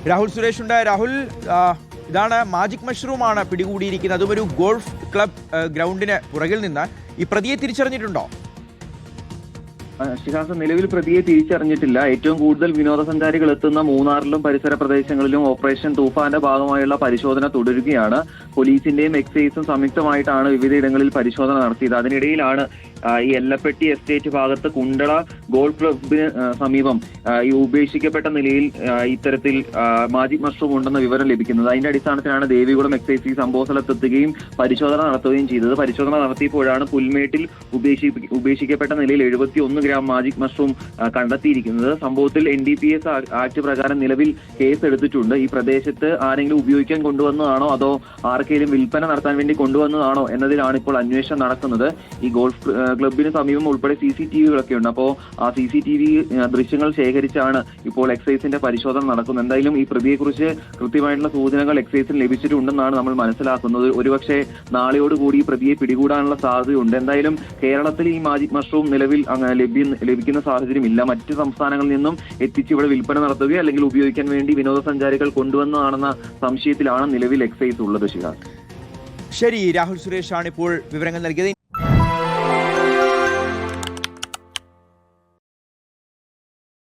രാഹുൽ സുരേഷ് ഉണ്ട്. രാഹുൽ, ഇതാണ് മാജിക് മഷ്റൂമാണ് പിടികൂടിയിരിക്കുന്നത്. അതും ഒരു ഗോൾഫ് ക്ലബ് ഗ്രൗണ്ടിന് പുറകിൽ നിന്ന്. ഈ പ്രതിയെ തിരിച്ചറിഞ്ഞിട്ടുണ്ടോ? ശിഹാസ്, നിലവിൽ പ്രതിയെ തിരിച്ചറിഞ്ഞിട്ടില്ല. ഏറ്റവും കൂടുതൽ വിനോദസഞ്ചാരികൾ എത്തുന്ന മൂന്നാറിലും പരിസര പ്രദേശങ്ങളിലും ഓപ്പറേഷൻ തൂഫാന്റെ ഭാഗമായുള്ള പരിശോധന തുടരുകയാണ്. പോലീസിന്റെയും എക്സൈസും സംയുക്തമായിട്ടാണ് വിവിധയിടങ്ങളിൽ പരിശോധന നടത്തിയത്. അതിനിടയിലാണ് ഈ എല്ലപ്പെട്ടി എസ്റ്റേറ്റ് ഭാഗത്ത് കുണ്ടള ഗോൾഫ് ക്ലബിന് സമീപം ഈ ഉപേക്ഷിക്കപ്പെട്ട നിലയിൽ ഇത്തരത്തിൽ മാജിക് മഷ്റൂം ഉണ്ടെന്ന വിവരം ലഭിക്കുന്നത്. അതിന്റെ അടിസ്ഥാനത്തിലാണ് ദേവികുളം എക്സൈസ് ഈ സംഭവ സ്ഥലത്തെത്തുകയും പരിശോധന നടത്തുകയും ചെയ്തത്. പരിശോധന നടത്തിയപ്പോഴാണ് പുൽമേട്ടിൽ ഉപേക്ഷിക്കപ്പെട്ട നിലയിൽ 71 ഗ്രാം മാജിക് മഷ്റൂം കണ്ടെത്തിയിരിക്കുന്നത്. സംഭവത്തിൽ NDPS ആക്ട് പ്രകാരം നിലവിൽ കേസ് എടുത്തിട്ടുണ്ട്. ഈ പ്രദേശത്ത് ആരെങ്കിലും ഉപയോഗിക്കാൻ കൊണ്ടുവന്നതാണോ അതോ ആർക്കെങ്കിലും വിൽപ്പന നടത്താൻ വേണ്ടി കൊണ്ടുവന്നതാണോ എന്നതിലാണ് ഇപ്പോൾ അന്വേഷണം നടക്കുന്നത്. ഈ ഗോൾഫ് ക്ലബിന് സമീപം ഉൾപ്പെടെ CCTVകളൊക്കെ ഉണ്ട്. അപ്പോൾ ആ CCTV ദൃശ്യങ്ങൾ ശേഖരിച്ചാണ് ഇപ്പോൾ എക്സൈസിന്റെ പരിശോധന നടക്കുന്നത്. എന്തായാലും ഈ പ്രതിയെക്കുറിച്ച് കൃത്യമായിട്ടുള്ള സൂചനകൾ എക്സൈസിന് ലഭിച്ചിട്ടുണ്ടെന്നാണ് നമ്മൾ മനസ്സിലാക്കുന്നത്. ഒരുപക്ഷെ നാളെയോടുകൂടി ഈ പ്രതിയെ പിടികൂടാനുള്ള സാധ്യതയുണ്ട്. എന്തായാലും കേരളത്തിൽ ഈ മാജിക് മഷ്റൂം നിലവിൽ ലഭിക്കുന്ന സാഹചര്യമില്ല. മറ്റ് സംസ്ഥാനങ്ങളിൽ നിന്നും എത്തിച്ച് ഇവിടെ വിൽപ്പന നടത്തുകയോ അല്ലെങ്കിൽ ഉപയോഗിക്കാൻ വേണ്ടി വിനോദസഞ്ചാരികൾ കൊണ്ടുവന്നതാണെന്ന സംശയത്തിലാണ് നിലവിൽ എക്സൈസ് ഉള്ളത്. ശിഹാസ്, ശരി, രാഹുൽ സുരേഷാണ് ഇപ്പോൾ വിവരങ്ങൾ നൽകിയത്.